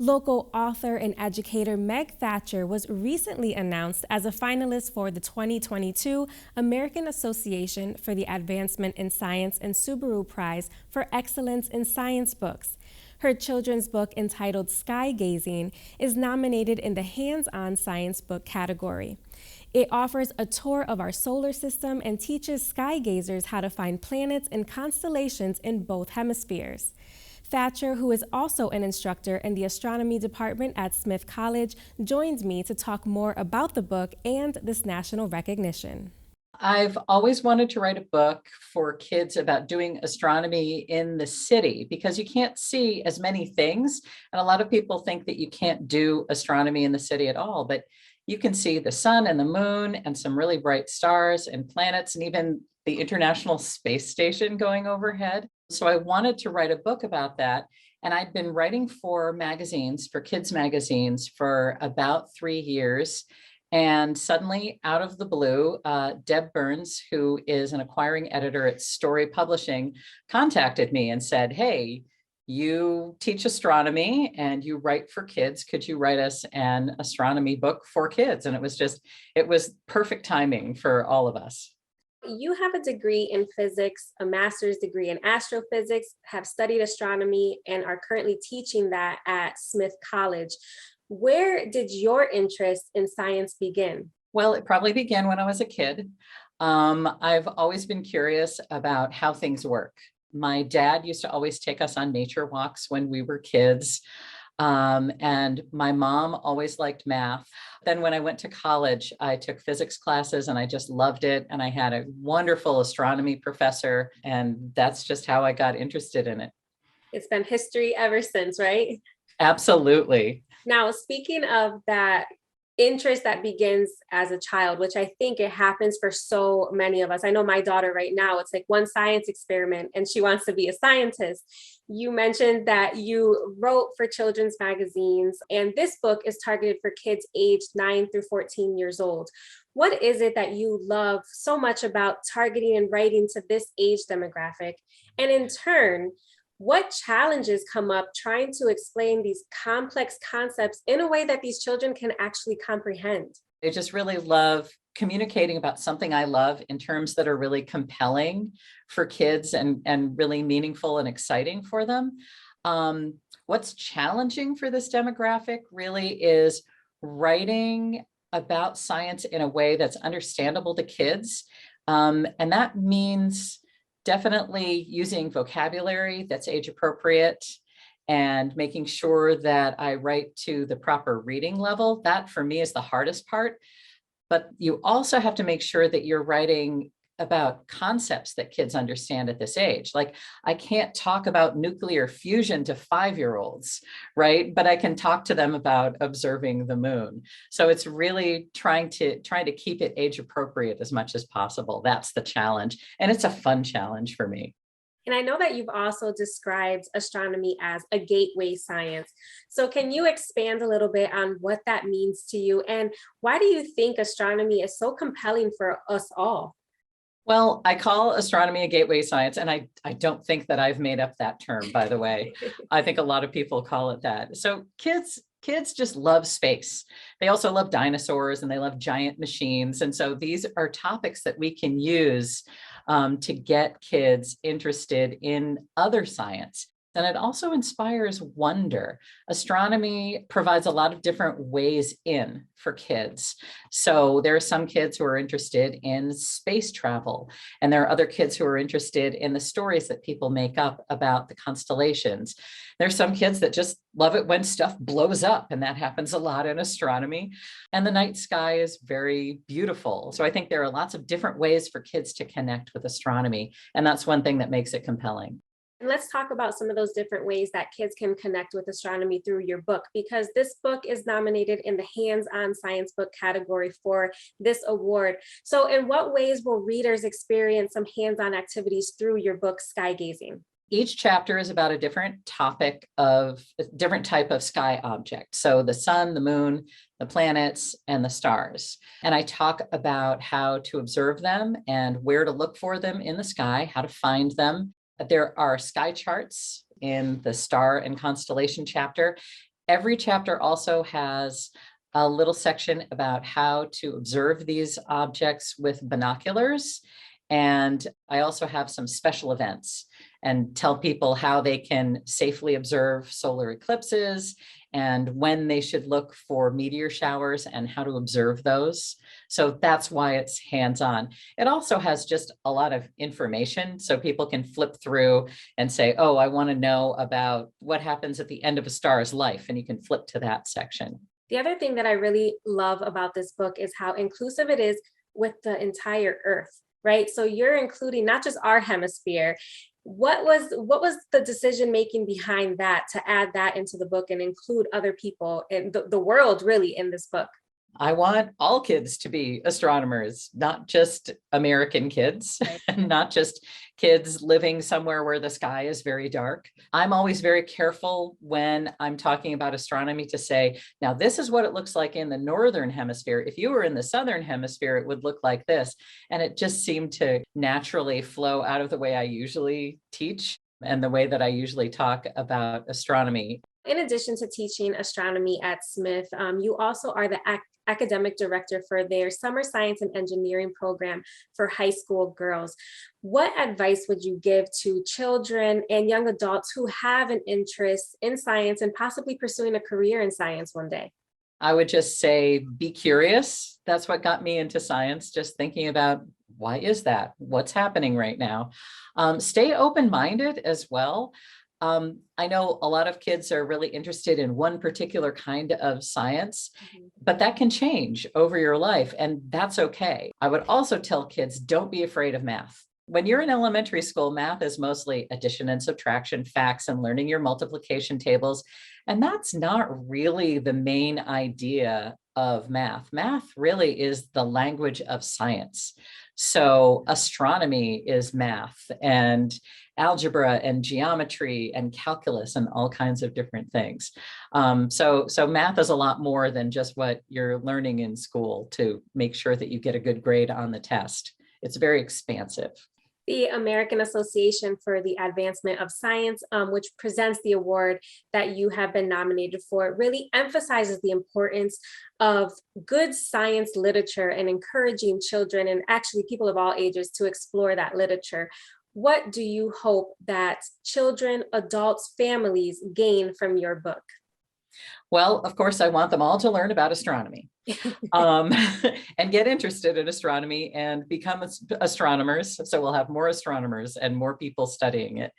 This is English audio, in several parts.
Local author and educator Meg Thacher was recently announced as a finalist for the 2022 American Association for the Advancement in Science and Subaru Prize for Excellence in Science Books. Her children's book entitled Sky Gazing is nominated in the Hands-on Science Book category. It offers a tour of our solar system and teaches sky gazers how to find planets and constellations in both hemispheres. Thacher, who is also an instructor in the astronomy department at Smith College, joined me to talk more about the book and this national recognition. I've always wanted to write a book for kids about doing astronomy in the city because you can't see as many things. And a lot of people think that you can't do astronomy in the city at all, but you can see the sun and the moon and some really bright stars and planets and even the International Space Station going overhead. So I wanted to write a book about that. And I'd been writing for magazines, for kids magazines, for about 3 years. And suddenly, out of the blue, Deb Burns, who is an acquiring editor at Story Publishing, contacted me and said, "Hey, you teach astronomy and you write for kids. Could you write us an astronomy book for kids?" And it was perfect timing for all of us. You have a degree in physics, a master's degree in astrophysics, have studied astronomy, and are currently teaching that at Smith College. Where did your interest in science begin? Well, it probably began when I was a kid. I've always been curious about how things work. My dad used to always take us on nature walks when we were kids. And my mom always liked math. Then when I went to college, I took physics classes and I just loved it. And I had a wonderful astronomy professor, and that's just how I got interested in it. It's been history ever since, right? Absolutely. Now, speaking of that interest that begins as a child, which I think it happens for so many of us. I know my daughter right now, it's like one science experiment and she wants to be a scientist. You mentioned that you wrote for children's magazines, and this book is targeted for kids aged 9 through 14 years old. What is it that you love so much about targeting and writing to this age demographic? And in turn, what challenges come up trying to explain these complex concepts in a way that these children can actually comprehend? I just really love communicating about something I love in terms that are really compelling for kids and really meaningful and exciting for them. What's challenging for this demographic really is writing about science in a way that's understandable to kids. And that means definitely using vocabulary that's age appropriate and making sure that I write to the proper reading level. That for me is the hardest part. But you also have to make sure that you're writing about concepts that kids understand at this age. Like, I can't talk about nuclear fusion to 5-year-olds, right? But I can talk to them about observing the moon. So it's really trying to keep it age appropriate as much as possible. That's the challenge. And it's a fun challenge for me. And I know that you've also described astronomy as a gateway science. So can you expand a little bit on what that means to you? And why do you think astronomy is so compelling for us all? Well, I call astronomy a gateway science, and I don't think that I've made up that term, by the way. I think a lot of people call it that. So kids just love space. They also love dinosaurs and they love giant machines. And so these are topics that we can use to get kids interested in other science. And it also inspires wonder. Astronomy provides a lot of different ways in for kids. So there are some kids who are interested in space travel, and there are other kids who are interested in the stories that people make up about the constellations. There's some kids that just love it when stuff blows up, and that happens a lot in astronomy. And the night sky is very beautiful. So I think there are lots of different ways for kids to connect with astronomy, and that's one thing that makes it compelling. And let's talk about some of those different ways that kids can connect with astronomy through your book, because this book is nominated in the Hands-on Science Book category for this award. So in what ways will readers experience some hands-on activities through your book, Sky Gazing? Each chapter is about a different type of sky object. So the sun, the moon, the planets, and the stars. And I talk about how to observe them and where to look for them in the sky, how to find them. There are sky charts in the star and constellation chapter. Every chapter also has a little section about how to observe these objects with binoculars. And I also have some special events and tell people how they can safely observe solar eclipses and when they should look for meteor showers and how to observe those. So that's why it's hands-on. It also has just a lot of information so people can flip through and say, oh, I want to know about what happens at the end of a star's life, and you can flip to that section. The other thing that I really love about this book is how inclusive it is with the entire Earth, right? So you're including not just our hemisphere. What was the decision making behind that, to add that into the book and include other people in the world really in this book? I want all kids to be astronomers, not just American kids, and not just kids living somewhere where the sky is very dark. I'm always very careful when I'm talking about astronomy to say, now this is what it looks like in the northern hemisphere. If you were in the southern hemisphere, it would look like this. And it just seemed to naturally flow out of the way I usually teach and the way that I usually talk about astronomy. In addition to teaching astronomy at Smith, you also are the academic director for their summer science and engineering program for high school girls. What advice would you give to children and young adults who have an interest in science and possibly pursuing a career in science one day? I would just say, be curious. That's what got me into science, just thinking about, why is that? What's happening right now? Stay open-minded as well. I know a lot of kids are really interested in one particular kind of science, but that can change over your life, and that's okay. I would also tell kids, don't be afraid of math. When you're in elementary school, math is mostly addition and subtraction, facts, and learning your multiplication tables. And that's not really the main idea of math. Math really is the language of science. So astronomy is math, and algebra and geometry and calculus and all kinds of different things. So math is a lot more than just what you're learning in school to make sure that you get a good grade on the test. It's very expansive. The American Association for the Advancement of Science, which presents the award that you have been nominated for, really emphasizes the importance of good science literature and encouraging children and actually people of all ages to explore that literature. What do you hope that children, adults, families gain from your book? Well, of course, I want them all to learn about astronomy and get interested in astronomy and become astronomers. So we'll have more astronomers and more people studying it.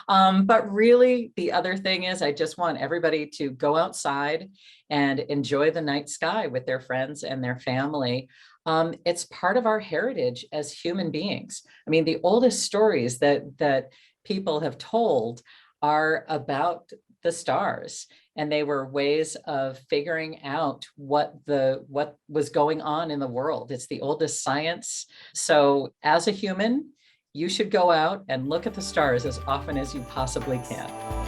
But really, the other thing is I just want everybody to go outside and enjoy the night sky with their friends and their family. It's part of our heritage as human beings. I mean, the oldest stories that people have told are about the stars, and they were ways of figuring out what was going on in the world. It's the oldest science. So as a human, you should go out and look at the stars as often as you possibly can.